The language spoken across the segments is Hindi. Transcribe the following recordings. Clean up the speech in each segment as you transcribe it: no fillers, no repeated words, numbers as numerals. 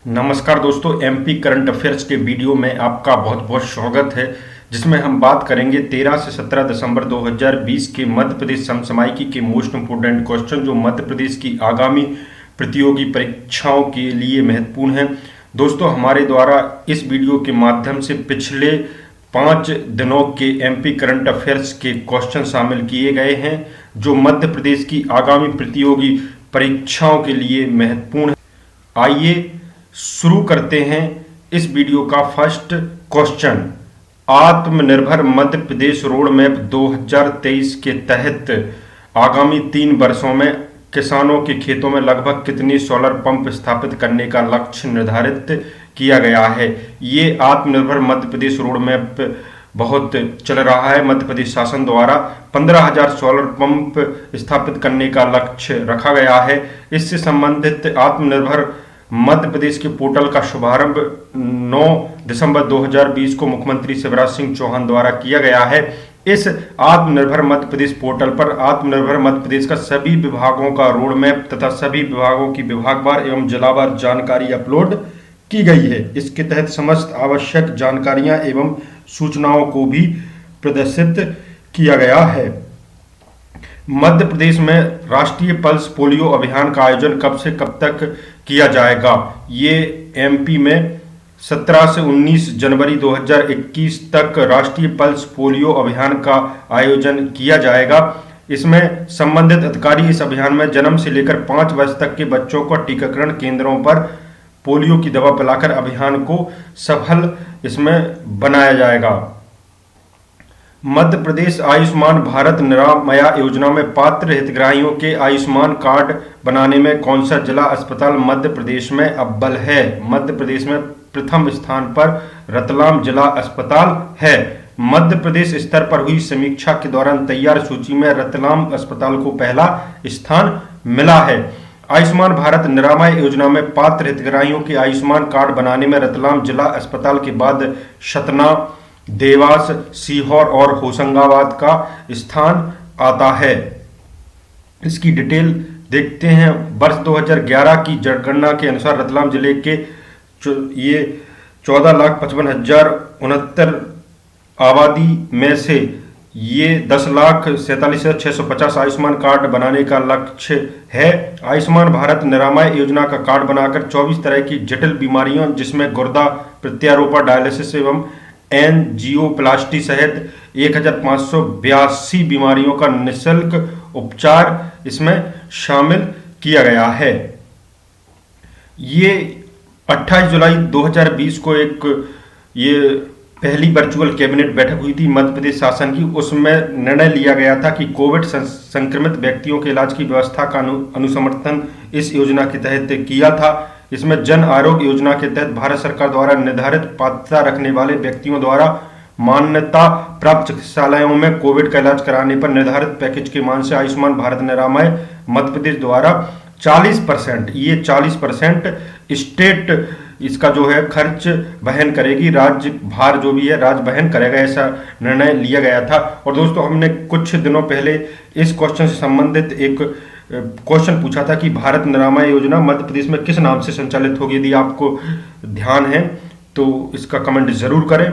नमस्कार दोस्तों, एमपी करंट अफेयर्स के वीडियो में आपका बहुत बहुत स्वागत है, जिसमें हम बात करेंगे 13 से 17 दिसंबर 2020 के मध्य प्रदेश समसामयिकी के मोस्ट इंपोर्टेंट क्वेश्चन जो मध्य प्रदेश की आगामी प्रतियोगी परीक्षाओं के लिए महत्वपूर्ण हैं। दोस्तों, हमारे द्वारा इस वीडियो के माध्यम से पिछले 5 दिनों के एमपी करंट अफेयर्स के क्वेश्चन शामिल किए गए हैं जो मध्य प्रदेश की आगामी प्रतियोगी परीक्षाओं के लिए महत्वपूर्ण है। आइए शुरू करते हैं इस वीडियो का फर्स्ट क्वेश्चन। आत्मनिर्भर मध्य प्रदेश रोड मैप 2023 के तहत आगामी 3 वर्षों में किसानों के खेतों में लगभग कितने सोलर पंप स्थापित करने का लक्ष्य निर्धारित किया गया है। ये आत्मनिर्भर मध्य प्रदेश रोड मैप बहुत चल रहा है। मध्य प्रदेश शासन द्वारा 15,000 सोलर पंप स्थापित करने का लक्ष्य रखा गया है। इससे संबंधित आत्मनिर्भर मध्य प्रदेश के पोर्टल का शुभारंभ 9 दिसंबर 2020 को मुख्यमंत्री शिवराज सिंह चौहान द्वारा किया गया है। इस आत्मनिर्भर मध्य प्रदेश पोर्टल पर आत्मनिर्भर मध्य प्रदेश का सभी विभागों का रोड मैप तथा सभी विभागों की विभागवार एवं जिलावार जानकारी अपलोड की गई है। इसके तहत समस्त आवश्यक जानकारियां एवं सूचनाओं को भी प्रदर्शित किया गया है। मध्य प्रदेश में राष्ट्रीय पल्स पोलियो अभियान का आयोजन कब से कब तक किया जाएगा। ये एमपी में 17 से 19 जनवरी 2021 तक राष्ट्रीय पल्स पोलियो अभियान का आयोजन किया जाएगा। इसमें संबंधित अधिकारी इस अभियान में जन्म से लेकर 5 वर्ष तक के बच्चों को टीकाकरण केंद्रों पर पोलियो की दवा पिलाकर अभियान को सफल इसमें बनाया जाएगा। मध्य प्रदेश आयुष्मान भारत निरामया योजना में पात्र हितग्राहियों के आयुष्मान कार्ड बनाने में कौन सा जिला अस्पताल मध्य प्रदेश में अव्वल है। मध्य प्रदेश में प्रथम स्थान पर रतलाम जिला अस्पताल है। मध्य प्रदेश स्तर पर हुई समीक्षा के दौरान तैयार सूची में रतलाम अस्पताल को पहला स्थान मिला है। आयुष्मान भारत निरामय योजना में पात्र हितग्राहियों के आयुष्मान कार्ड बनाने में रतलाम जिला अस्पताल के बाद सतना, देवास, सीहोर और होशंगाबाद का स्थान आता है। इसकी डिटेल देखते हैं। वर्ष 2011 की जनगणना के अनुसार रतलाम जिले के ये 14,55,069 आबादी में से ये 10,47,650 आयुष्मान कार्ड बनाने का लक्ष्य है। आयुष्मान भारत निरामय योजना का कार्ड बनाकर 24 तरह की जटिल बीमारियों जिसमें गुर्दा प्रत्यारोपण, डायलिसिस एवं एंजियोप्लास्टी सहित 1,582 बीमारियों का निःशुल्क उपचार इसमें शामिल किया गया है। ये 28 जुलाई 2020 को ये पहली वर्चुअल कैबिनेट बैठक हुई थी मध्य प्रदेश शासन की। उसमें निर्णय लिया गया था कि कोविड संक्रमित व्यक्तियों के इलाज की व्यवस्था का अनुसमर्थन इस योजना के तहत किया था। इसमें जन आरोग्य योजना के तहत भारत सरकार द्वारा निर्धारित पात्रता रखने वाले व्यक्तियों द्वारा मान्यता प्राप्त चिकित्सालयों में कोविड का इलाज कराने पर निर्धारित पैकेज के मान से आयुष्मान भारत निरामय मध्य प्रदेश द्वारा 40% स्टेट इसका जो है खर्च वहन करेगी। राज्य भार जो भी है राज्य वहन करेगा, ऐसा निर्णय लिया गया था। और दोस्तों, हमने कुछ दिनों पहले इस क्वेश्चन से संबंधित एक क्वेश्चन पूछा था कि भारत निरामय योजना मध्य प्रदेश में किस नाम से संचालित होगी। यदि आपको ध्यान है तो इसका कमेंट जरूर करें।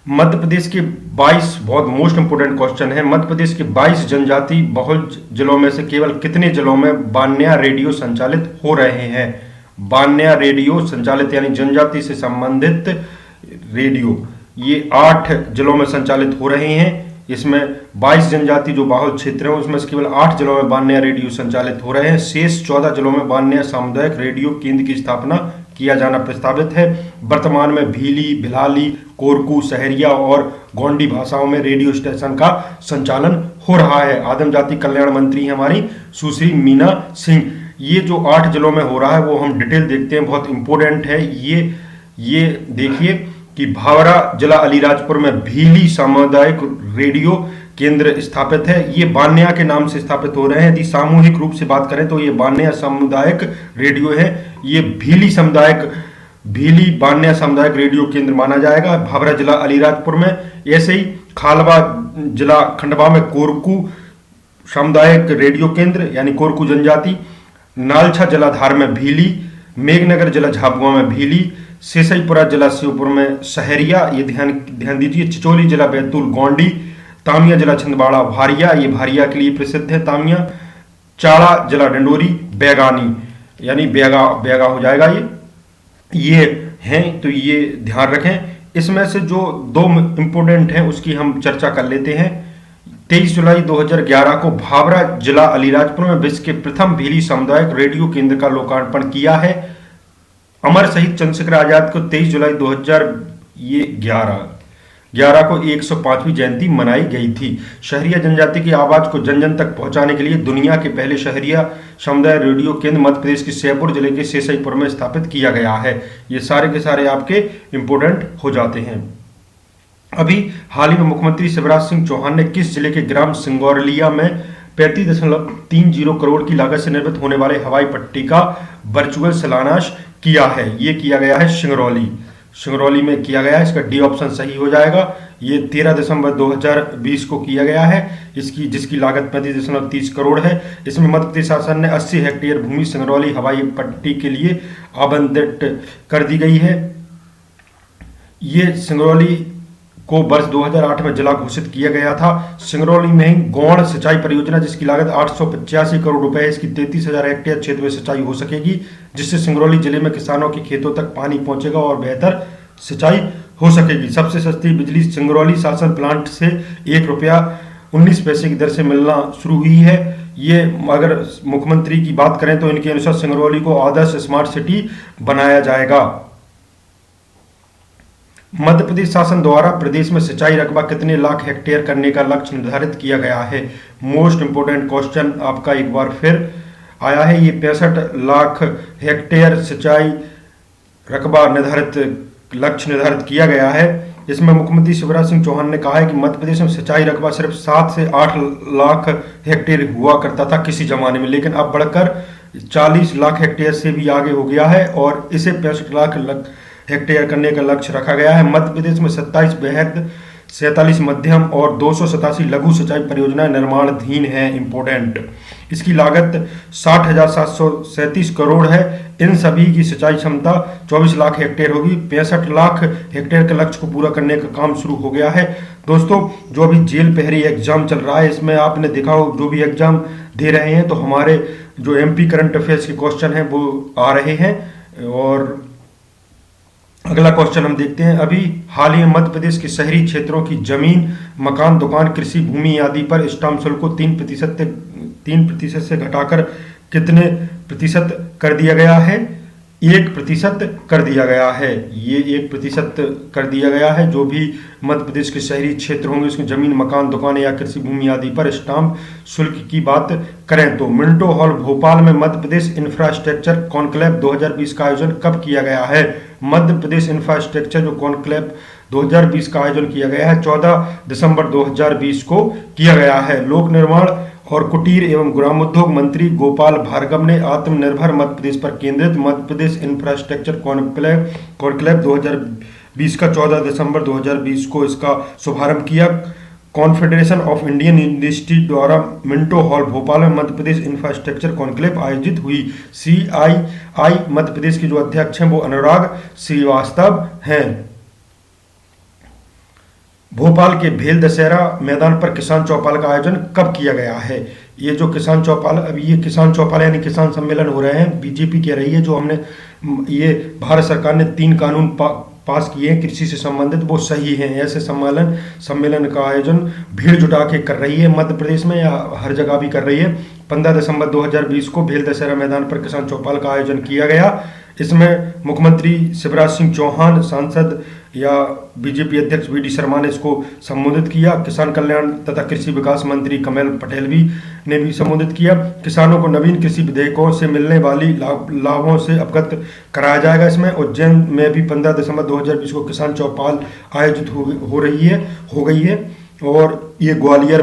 मध्य प्रदेश के 22 बहुत मोस्ट इंपोर्टेंट क्वेश्चन है। मध्य प्रदेश के 22 जनजाति बहुल जिलों में से केवल कितने जिलों में बान्या रेडियो संचालित हो रहे हैं। बान्या रेडियो संचालित यानी जनजाति से संबंधित रेडियो ये 8 जिलों में संचालित हो रहे हैं। इसमें 22 जनजाति जो बाहुल क्षेत्र है उसमें से केवल 8 जिलों में बान्या रेडियो संचालित हो रहे हैं। शेष 14 जिलों में बान्या सामुदायिक रेडियो केंद्र की स्थापना किया जाना प्रस्तावित है। वर्तमान में भीली, भिलाली, कोरकू, सहरिया और गोंडी भाषाओं में रेडियो स्टेशन का संचालन हो रहा है। आदिम जाति कल्याण मंत्री हमारी सुश्री मीना सिंह। ये जो 8 जिलों में हो रहा है वो हम डिटेल देखते हैं, बहुत इंपॉर्टेंट है। ये देखिए कि भावरा जिला अलीराजपुर में भीली सामुदायिक रेडियो केंद्र स्थापित है। ये बान्या के नाम से स्थापित हो रहे हैं। यदि सामूहिक रूप से बात करें तो ये बान्या सामुदायिक रेडियो है। ये भीली बान्या सामुदायिक रेडियो केंद्र माना जाएगा भावरा जिला अलीराजपुर में। ऐसे ही खालवा जिला खंडवा में कोरकू सामुदायिक रेडियो केंद्र यानी कोरकू जनजाति, नालछा जलाधार में भीली मेघनगर जिला झाबुआ में भीली, शेषईपुरा जिला श्योपुर में सहरिया, ये ध्यान ध्यान दीजिए, चिचोली जिला बैतूल गोंडी, तामिया जिला छिंदवाड़ा भारिया, ये भारिया के लिए प्रसिद्ध है तामिया, चाड़ा जिला डंडोरी, बैगानी यानी बैगा बैगा हो जाएगा ये हैं, तो ये ध्यान रखें। इसमें से जो दो इंपोर्टेंट हैं उसकी हम चर्चा कर लेते हैं। 23 जुलाई 2011 को भाभरा जिला अलीराजपुर में विश्व के प्रथम भीली सामुदायिक रेडियो केंद्र का लोकार्पण किया है। अमर शहीद चंद्रशेखर आजाद को 23 जुलाई 2011 को 105वीं जयंती मनाई गई थी। शहरिया जनजाति की आवाज को जन जन तक पहुंचाने के लिए दुनिया के पहले शहरिया समुदाय रेडियो केंद्र मध्य प्रदेश के श्योपुर जिले के शेषईपुर में स्थापित किया गया है। ये सारे के सारे आपके इंपोर्टेंट हो जाते हैं। अभी हाल ही में मुख्यमंत्री शिवराज सिंह चौहान ने किस जिले के ग्राम सिंगौरलिया में 35.30 करोड़ की लागत से निर्मित होने वाले हवाई पट्टी का वर्चुअल शिलान्यास किया है? ये किया गया है सिंगरौली में किया गया है। इसका डी ऑप्शन सही हो जाएगा। ये 13 दिसंबर 2020 को किया गया है, जिसकी लागत 35.30 करोड़ है। इसमें मध्य प्रदेश शासन ने 80 हेक्टेयर भूमि सिंगरौली हवाई पट्टी के लिए आवंटित कर दी गई है। ये सिंगरौली को वर्ष 2008 में जिला घोषित किया गया था। सिंगरौली में ही गौण सिंचाई परियोजना, जिसकी लागत 885 करोड़ रुपए है, इसकी 33,000 हेक्टेयर क्षेत्र में सिंचाई हो सकेगी, जिससे सिंगरौली जिले में किसानों के खेतों तक पानी पहुंचेगा और बेहतर सिंचाई हो सकेगी। सबसे सस्ती बिजली सिंगरौली शासन प्लांट से ₹1.19 की दर से मिलना शुरू हुई है। ये अगर मुख्यमंत्री की बात करें तो इनके अनुसार सिंगरौली को आदर्श स्मार्ट सिटी बनाया जाएगा। मध्य प्रदेश शासन द्वारा प्रदेश में सिंचाई रकबा कितने लाख हेक्टेयर करने का लक्ष्य निर्धारित किया गया है? मोस्ट इंपोर्टेंट क्वेश्चन आपका एक बार फिर आया है। ये 65 लाख हेक्टेयर सिंचाई रकबा लक्ष्य निर्धारित किया गया है। इसमें मुख्यमंत्री शिवराज सिंह चौहान ने कहा है कि मध्य प्रदेश में सिंचाई रकबा सिर्फ 7 से 8 लाख हेक्टेयर हुआ करता था किसी जमाने में, लेकिन अब बढ़कर 40 लाख हेक्टेयर से भी आगे हो गया है और इसे 65 लाख हेक्टेयर करने का लक्ष्य रखा गया है। मध्य प्रदेश में 27 बृहद, 47 मध्यम और 287 लघु सिंचाई परियोजनाएं निर्माणाधीन हैं। इंपोर्टेंट, इसकी लागत 60,737 करोड़ है। इन सभी की सिंचाई क्षमता 24 लाख हेक्टेयर होगी। 65 लाख हेक्टेयर के लक्ष्य को पूरा करने का काम शुरू हो गया है। दोस्तों, जो अभी जेल पहरी एग्जाम चल रहा है, इसमें आपने देखा हो जो भी एग्जाम दे रहे हैं तो हमारे जो एमपी करंट अफेयर्स के क्वेश्चन हैं वो आ रहे हैं। और अगला क्वेश्चन हम देखते हैं। अभी हाल ही में मध्य प्रदेश के शहरी क्षेत्रों की जमीन, मकान, दुकान, कृषि भूमि आदि पर स्टाम्प शुल्क को 3% से घटाकर कितने प्रतिशत कर दिया गया है? 1% कर दिया गया है। ये 1% कर दिया गया है। जो भी मध्य प्रदेश के शहरी क्षेत्र होंगे उसमें जमीन, मकान, दुकान या कृषि भूमि आदि पर स्टाम्प शुल्क की बात करें तो मिंटो हॉल भोपाल में मध्य प्रदेश इंफ्रास्ट्रक्चर कॉन्क्लेव 2020 का आयोजन कब किया गया है? मध्य प्रदेश इंफ्रास्ट्रक्चर जो कॉन्क्लेव 2020 का आयोजन किया गया है 14 दिसंबर 2020 को किया गया है। लोक निर्माण और कुटीर एवं ग्रामोद्योग मंत्री गोपाल भार्गव ने आत्मनिर्भर मध्य प्रदेश पर केंद्रित मध्य प्रदेश इंफ्रास्ट्रक्चर कॉन्क्लेव 2020 का 14 दिसंबर 2020 को इसका शुभारंभ किया। कॉन्फेडरेशन ऑफ इंडियन यूनिवर्सिटी द्वारा मिंटो हॉल भोपाल में मध्य प्रदेश इंफ्रास्ट्रक्चर कॉन्क्लेव आयोजित हुई। CII मध्य प्रदेश के जो अध्यक्ष हैं वो अनुराग श्रीवास्तव हैं। भोपाल के भेल दशहरा मैदान पर किसान चौपाल का आयोजन कब किया गया है? ये जो किसान चौपाल, अभी ये किसान चौपाल यानी किसान सम्मेलन हो रहे हैं, बीजेपी कह रही है जो हमने ये भारत सरकार ने 3 कानून पास किए हैं कृषि से संबंधित, वो सही हैं। ऐसे सम्मेलन का आयोजन भीड़ जुटा के कर रही है मध्य प्रदेश में या हर जगह भी कर रही है। 15 दिसंबर 2020 को भेल दशहरा मैदान पर किसान चौपाल का आयोजन किया गया। इसमें मुख्यमंत्री शिवराज सिंह चौहान, सांसद या बीजेपी अध्यक्ष VD शर्मा ने इसको संबोधित किया। किसान कल्याण तथा कृषि विकास मंत्री कमल पटेल ने भी संबोधित किया। किसानों को नवीन कृषि विधेयकों से मिलने वाली लाभों से अवगत कराया जाएगा। इसमें उज्जैन में भी 15 दिसंबर 2020 को किसान चौपाल आयोजित हो गई है। और ये ग्वालियर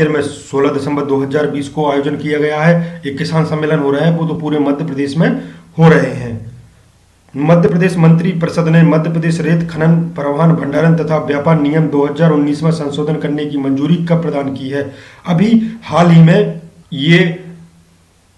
में 16 दिसंबर 2020 को आयोजन किया गया है। एक किसान सम्मेलन हो रहा है, वो तो पूरे मध्य प्रदेश में हो रहे हैं। मध्य प्रदेश मंत्री परिषद ने मध्य प्रदेश रेत खनन, परिवहन, भंडारण तथा व्यापार नियम 2019 में संशोधन करने की मंजूरी कब प्रदान की है? अभी हाल ही में ये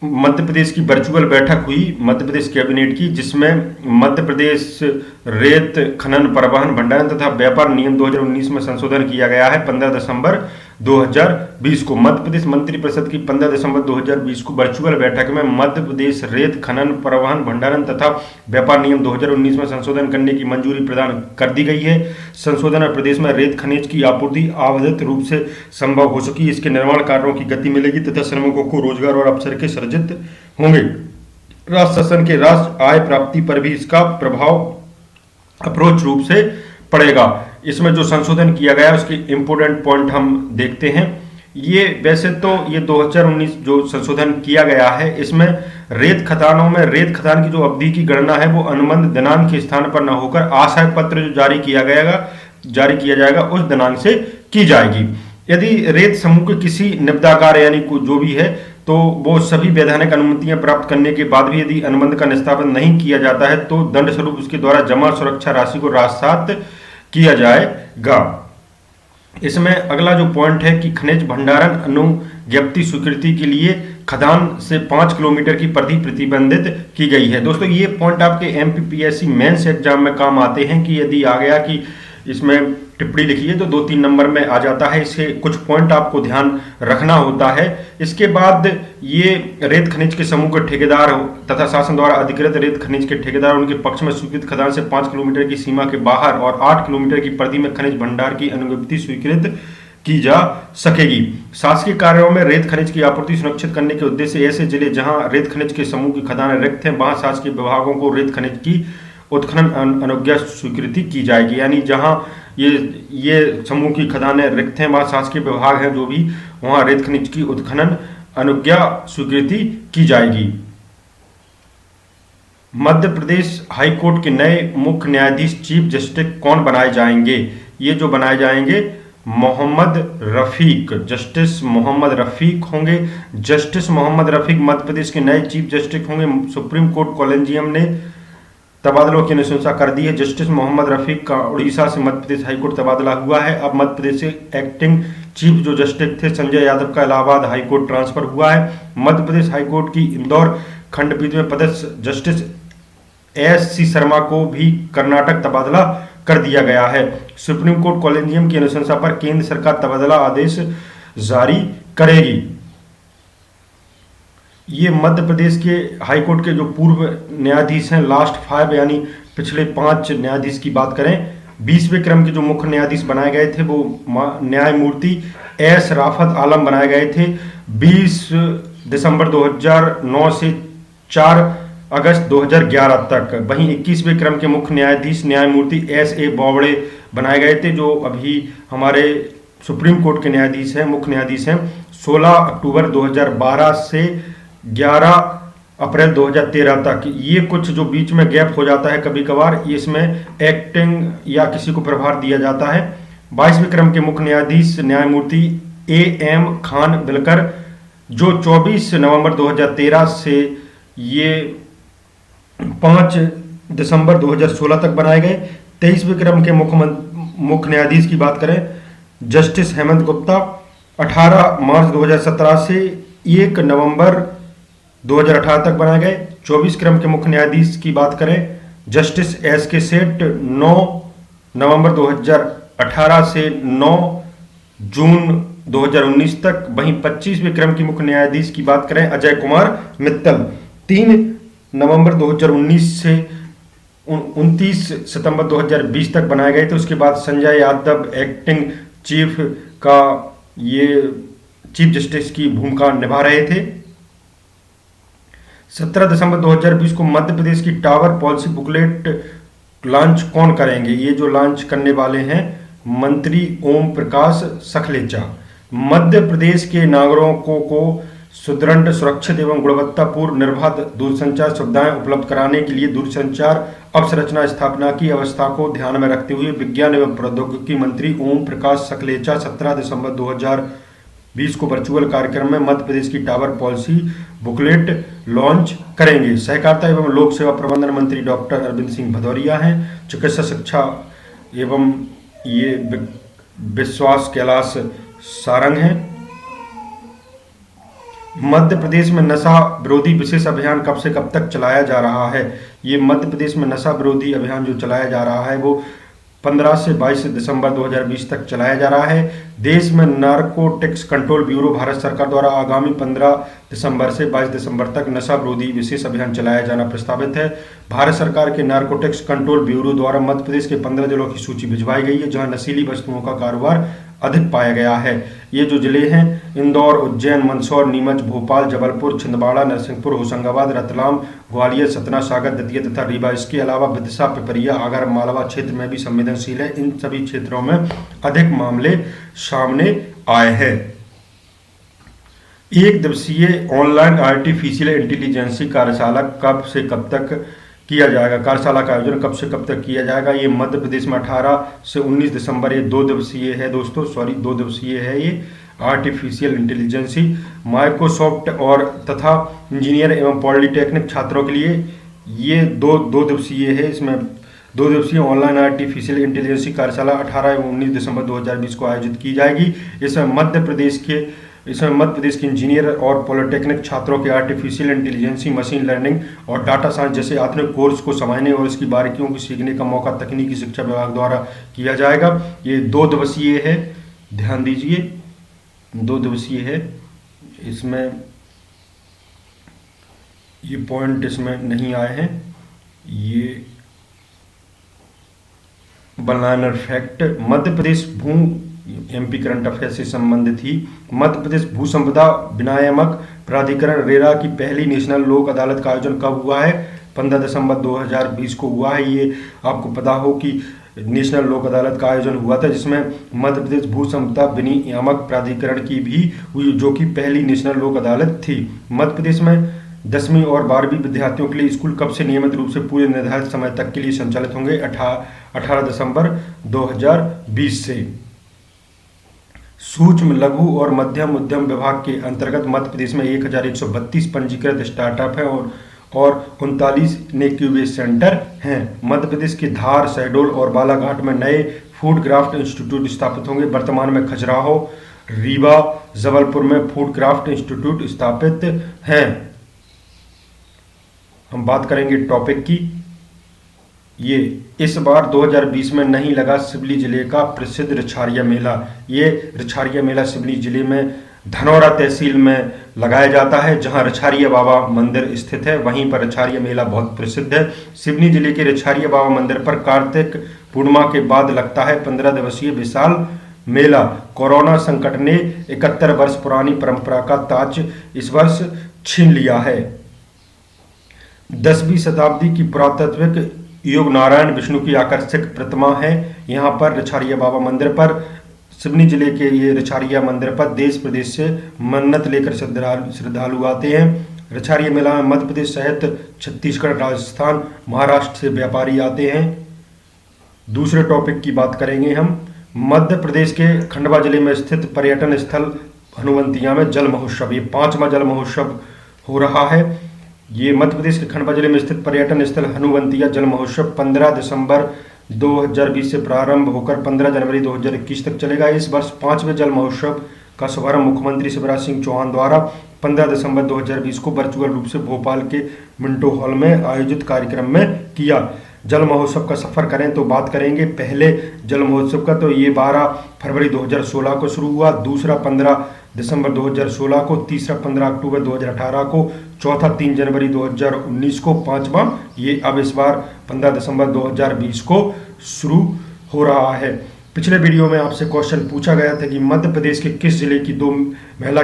मध्य प्रदेश की वर्चुअल बैठक हुई मध्य प्रदेश कैबिनेट की, जिसमें मध्य प्रदेश रेत खनन परिवहन भंडारण तथा व्यापार नियम 2019 में संशोधन किया गया है। 15 दिसंबर 2020 को मध्य प्रदेश मंत्रिपरिषद की 15 दिसंबर 2020 को वर्चुअल बैठक में मध्य प्रदेश रेत खनन परिवहन भंडारण तथा व्यापार नियम 2019 में संशोधन करने की मंजूरी प्रदान कर दी गई है। संशोधन में प्रदेश में रेत खनिज की आपूर्ति अबाधित रूप से संभव हो सकी, इसके निर्माण कार्यों की गति मिलेगी तथा श्रमिकों को रोजगार और अवसर के सृजित होंगे। राज्य शासन के राष्ट्र आय प्राप्ति पर भी इसका प्रभाव अप्रोच रूप से पड़ेगा। इसमें जो संशोधन किया गया है उसके इंपोर्टेंट पॉइंट हम देखते हैं। ये वैसे तो ये 2019 जो संशोधन किया गया है, इसमें रेत खदानों में रेत खदान की जो अवधि की गणना है वो अनुबंध दिनांक के स्थान पर न होकर आशय पत्र जो जारी किया जाएगा उस दिनांक से की जाएगी। यदि रेत समूह के किसी निविदाकार यानी जो भी है तो वो सभी वैधानिक अनुमतियां प्राप्त करने के बाद भी यदि अनुबंध का निष्पादन नहीं किया जाता है तो दंड स्वरूप उसके द्वारा जमा सुरक्षा राशि को राजसात किया जाएगा। इसमें अगला जो पॉइंट है कि खनिज भंडारण अनुज्ञप्ति स्वीकृति के लिए खदान से 5 किलोमीटर की परिधि प्रतिबंधित की गई है। दोस्तों ये पॉइंट आपके एमपीपीएससी मेंस एग्जाम में काम आते हैं कि यदि आ गया कि इसमें टिप्पणी लिखी है तो 2-3 नंबर में आ जाता है। इसके कुछ पॉइंट आपको ध्यान रखना होता है। इसके बाद ये रेत खनिज के समूह के ठेकेदार तथा शासन द्वारा अधिकृत रेत खनिज के ठेकेदार उनके पक्ष में स्वीकृत खदान से 5 किलोमीटर की सीमा के बाहर और 8 किलोमीटर की परिधि में खनिज भंडार की अनुज्ञप्ति स्वीकृत की जा सकेगी। शासकीय कार्यों में रेत खनिज की आपूर्ति सुनिश्चित करने के उद्देश्य से ऐसे जिले जहां रेत खनिज के समूह की खदानें रिक्त हैं वहां शासकीय विभागों को रेत खनिज की उत्खनन अनुज्ञा स्वीकृति की जाएगी। यानी जहां ये समूह की खदानें रिक्त हैं वहां शासकीय विभाग है जो भी वहां रेत खनिज की उत्खनन अनुज्ञा स्वीकृति की जाएगी। मध्य प्रदेश हाईकोर्ट के नए मुख्य न्यायाधीश चीफ जस्टिस कौन बनाए जाएंगे? ये जो बनाए जाएंगे मोहम्मद रफीक, जस्टिस मोहम्मद रफीक होंगे। जस्टिस मोहम्मद रफीक मध्य प्रदेश के नए चीफ जस्टिस होंगे। सुप्रीम कोर्ट कॉलेजियम ने तबादलों की अनुशंसा कर दी है। जस्टिस मोहम्मद रफीक का उड़ीसा से मध्य प्रदेश हाईकोर्ट तबादला हुआ है। अब मध्य प्रदेश से एक्टिंग चीफ जो जस्टिस थे संजय यादव का इलाहाबाद हाईकोर्ट ट्रांसफर हुआ है। मध्य प्रदेश हाईकोर्ट की इंदौर खंडपीठ में पदस्थ जस्टिस एस.सी. शर्मा को भी कर्नाटक तबादला कर दिया गया है। सुप्रीम कोर्ट कॉलेजियम की अनुशंसा पर केंद्र सरकार तबादला आदेश जारी करेगी। ये मध्य प्रदेश के हाईकोर्ट के जो पूर्व न्यायाधीश हैं, लास्ट 5 यानी पिछले 5 न्यायाधीश की बात करें, 20वें क्रम के जो मुख्य न्यायाधीश बनाए गए थे वो न्यायमूर्ति एस राफत आलम बनाए गए थे 20 दिसंबर 2009 से 4 अगस्त 2011 तक। वहीं 21वें क्रम के मुख्य न्यायाधीश न्यायमूर्ति S.A. बोबड़े बनाए गए थे जो अभी हमारे सुप्रीम कोर्ट के न्यायाधीश हैं, मुख्य न्यायाधीश हैं। 16 अक्टूबर 2012 से 11 अप्रैल 2013 तक। ये कुछ जो बीच में गैप हो जाता है कभी कभार, इसमें एक्टिंग या किसी को प्रभार दिया जाता है। 22वें क्रम के मुख्य न्यायाधीश न्यायमूर्ति A.M. खान विलकर जो 24 नवंबर 2013 से ये 5 दिसंबर 2016 तक बनाए गए। 23वें क्रम के मुख्य न्यायाधीश की बात करें जस्टिस हेमंत गुप्ता 18 मार्च 2017 से 1 नवंबर 2018 तक बनाए गए। 24 क्रम के मुख्य न्यायाधीश की बात करें जस्टिस S.K. सेठ 9 नवंबर 2018 से 9 जून 2019 तक। वहीं 25वें क्रम के मुख्य न्यायाधीश की बात करें अजय कुमार मित्तल 3 नवंबर 2019 से 29 सितंबर 2020 तक बनाए गए थे। उसके बाद संजय यादव एक्टिंग चीफ का ये चीफ जस्टिस की भूमिका निभा रहे थे। 17 दिसंबर 2020 को मध्य प्रदेश की टावर पॉलिसी बुकलेट लॉन्च कौन करेंगे? ये जो लॉन्च करने वाले हैं मंत्री ओम प्रकाश सखलेचा। मध्य प्रदेश के नागरिकों को सुदृढ़, सुरक्षित एवं गुणवत्तापूर्ण निर्बाध दूरसंचार सुविधाएं उपलब्ध कराने के लिए दूरसंचार अवसंरचना स्थापना की अवस्था को ध्यान में रखते हुए विज्ञान एवं प्रौद्योगिकी मंत्री ओम प्रकाश सखलेचा 17 दिसंबर 2020 को वर्चुअल कार्यक्रम में मध्य प्रदेश की टावर पॉलिसी बुकलेट लॉन्च करेंगे। सहकारिता एवं लोक सेवा प्रबंधन मंत्री डॉक्टर अरविंद सिंह भदौरिया हैं। चिकित्सा शिक्षा एवं ये विश्वास कैलाश सारंग हैं। मध्य प्रदेश में नशा विरोधी विशेष अभियान कब से कब तक चलाया जा रहा है? ये मध्य प्रदेश में नशा विरोधी अभियान जो चलाया जा रहा है वो 15 से 22 दिसंबर 2020 तक चलाया जा रहा है। देश में नारकोटिक्स कंट्रोल ब्यूरो भारत सरकार द्वारा आगामी 15 दिसंबर से 22 दिसंबर तक नशा विरोधी विशेष अभियान चलाया जाना प्रस्तावित है। भारत सरकार के नारकोटिक्स कंट्रोल ब्यूरो द्वारा मध्य प्रदेश के 15 जिलों की सूची भिजवाई गई है जहां नशीली वस्तुओं का कारोबार अधिक पाया गया है। ये जो जिले हैं इंदौर, उज्जैन, मंदसौर, नीमच, भोपाल, जबलपुर, छिंदवाड़ा, नरसिंहपुर, होशंगाबाद, रतलाम, ग्वालियर, सतना, सागर, दतिया तथा रीवा। इसके अलावा विदिशा, पिपरिया, आगर मालवा क्षेत्र में भी संवेदनशील है। इन सभी क्षेत्रों में अधिक मामले सामने आए हैं। एक दिवसीय ऑनलाइन आर्टिफिशियल इंटेलिजेंस कार्यशाला कब से कब तक किया जाएगा? कार्यशाला का आयोजन कब से कब तक किया जाएगा? ये मध्य प्रदेश में 18 से 19 दिसंबर, ये 2 दिवसीय है दोस्तों, 2 दिवसीय है ये आर्टिफिशियल इंटेलिजेंस। माइक्रोसॉफ्ट और तथा इंजीनियर एवं पॉलिटेक्निक छात्रों के लिए ये दो दिवसीय है। इसमें 2 दिवसीय ऑनलाइन आर्टिफिशियल इंटेलिजेंस कार्यशाला 18 एवं 19 दिसंबर 2020 को आयोजित की जाएगी। इसमें मध्य प्रदेश के इंजीनियर और पॉलिटेक्निक छात्रों के आर्टिफिशियल इंटेलिजेंस, मशीन लर्निंग और डाटा साइंस जैसे आधुनिक कोर्स को समझने और इसकी बारीकियों को सीखने का मौका तकनीकी शिक्षा विभाग द्वारा किया जाएगा। ये 2 दिवसीय है, ध्यान दीजिए 2 दिवसीय है। इसमें ये पॉइंट इसमें नहीं आए हैं। ये बनाना fact Madhya Pradesh MP current affair से संबंधित ही मध्य प्रदेश भू संपदा विनियामक प्राधिकरण रेरा की पहली नेशनल लोक अदालत का आयोजन कब हुआ है? 15 दिसंबर 2020 को हुआ है। ये आपको पता हो कि नेशनल लोक अदालत का आयोजन हुआ था जिसमें मध्य प्रदेश भू संपदा विनियामक प्राधिकरण की भी हुई, जो कि पहली नेशनल लोक अदालत थी। मध्य प्रदेश में 10वीं और 12वीं विद्यार्थियों के लिए स्कूल कब से नियमित रूप से पूरे निर्धारित समय तक के लिए संचालित होंगे? 18 दिसंबर 2020 से। सूक्ष्म लघु और मध्यम उद्यम विभाग के अंतर्गत मध्य प्रदेश में 1132 पंजीकृत स्टार्टअप हैं और 39 इनक्यूबेशन सेंटर हैं। मध्य प्रदेश के धार, शहडोल और बालाघाट में नए फूड क्राफ्ट इंस्टीट्यूट स्थापित होंगे। वर्तमान में खजुराहो, रीवा, जबलपुर में फूड क्राफ्ट इंस्टीट्यूट स्थापित हैं। हम बात करेंगे टॉपिक की। ये इस बार 2020 में नहीं लगा सिवनी जिले का प्रसिद्ध रिछारिया मेला। ये रिछारिया मेला सिवनी जिले में धनौरा तहसील में लगाया जाता है जहां रिछारिया बाबा मंदिर स्थित है। वहीं पर रिछारिया मेला बहुत प्रसिद्ध है। सिवनी जिले के रिछारिया बाबा मंदिर पर कार्तिक पूर्णिमा के बाद लगता है 15 दिवसीय विशाल मेला। कोरोना संकट ने 71 वर्ष पुरानी परंपरा का ताज इस वर्ष छीन लिया है। 10वीं शताब्दी की पुरातात्विक योग नारायण विष्णु की आकर्षक प्रतिमा है। यहाँ पर रिछारिया बाबा मंदिर पर, सिवनी जिले के ये रिछारिया मंदिर पर देश प्रदेश से मन्नत लेकर श्रद्धालु आते हैं। रिछारिया मेला में मध्य प्रदेश सहित छत्तीसगढ़, राजस्थान, महाराष्ट्र से व्यापारी आते हैं। दूसरे टॉपिक की बात करेंगे हम। मध्य प्रदेश के खंडवा जिले में स्थित पर्यटन स्थल हनुवंतिया में जल महोत्सव, ये 5वां जल महोत्सव हो रहा है। ये मध्य प्रदेश के खंडवा जिले में स्थित पर्यटन स्थल हनुवंतिया जल महोत्सव 15 दिसंबर 2020 से प्रारंभ होकर 15 जनवरी 2021 तक चलेगा। इस वर्ष 5वें जल महोत्सव का शुभारंभ मुख्यमंत्री शिवराज सिंह चौहान द्वारा 15 दिसंबर 2020 को वर्चुअल रूप से भोपाल के मिंटो हॉल में आयोजित कार्यक्रम में किया। जल महोत्सव का सफर करें तो बात करेंगे पहले जल महोत्सव का, तो ये 12 फरवरी 2016 को शुरू हुआ, दूसरा 15 दिसंबर 2016 को, तीसरा 15 अक्टूबर 2018 को, चौथा 3 जनवरी 2019 को, पांचवा ये अब इस बार 15 दिसंबर 2020 को शुरू हो रहा है। पिछले वीडियो में आपसे क्वेश्चन पूछा गया था कि मध्य प्रदेश के किस जिले की 2 महिला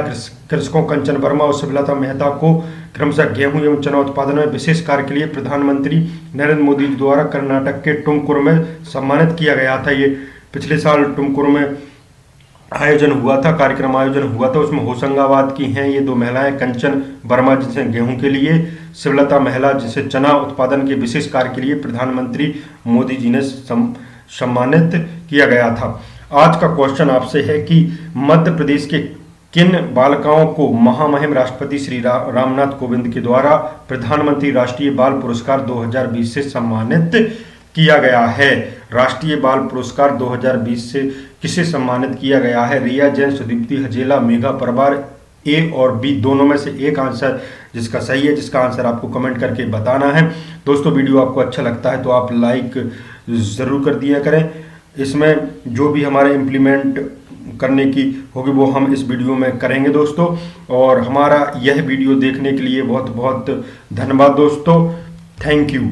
कृषकों कंचन वर्मा और सुभलता मेहता को क्रमशः गेहूं एवं चना उत्पादन में विशेष कार्य के लिए प्रधानमंत्री नरेंद्र मोदी द्वारा कर्नाटक के टुमकुरु में सम्मानित किया गया था। ये पिछले साल टुमकुरु में आयोजन हुआ था, कार्यक्रम आयोजन हुआ था। उसमें होशंगाबाद की हैं ये 2 महिलाएं, कंचन वर्मा जिसे गेहूं के लिए, शिवलता महिला जिसे चना उत्पादन के विशेष कार्य के लिए प्रधानमंत्री मोदी जी ने सम्मानित किया गया था। आज का क्वेश्चन आपसे है कि मध्य प्रदेश के किन बालिकाओं को महामहिम राष्ट्रपति श्री रामनाथ कोविंद के द्वारा प्रधानमंत्री राष्ट्रीय बाल पुरस्कार 2020 से सम्मानित किया गया है। राष्ट्रीय बाल पुरस्कार 2020 से किसे सम्मानित किया गया है? रिया जैन, सुदीप्ति हजेला, मेघा परमार, ए और बी दोनों में से एक आंसर जिसका सही है, जिसका आंसर आपको कमेंट करके बताना है। दोस्तों वीडियो आपको अच्छा लगता है तो आप लाइक ज़रूर कर दिया करें। इसमें जो भी हमारे इम्प्लीमेंट करने की होगी वो हम इस वीडियो में करेंगे दोस्तों। और हमारा यह वीडियो देखने के लिए बहुत बहुत धन्यवाद दोस्तों। Thank you.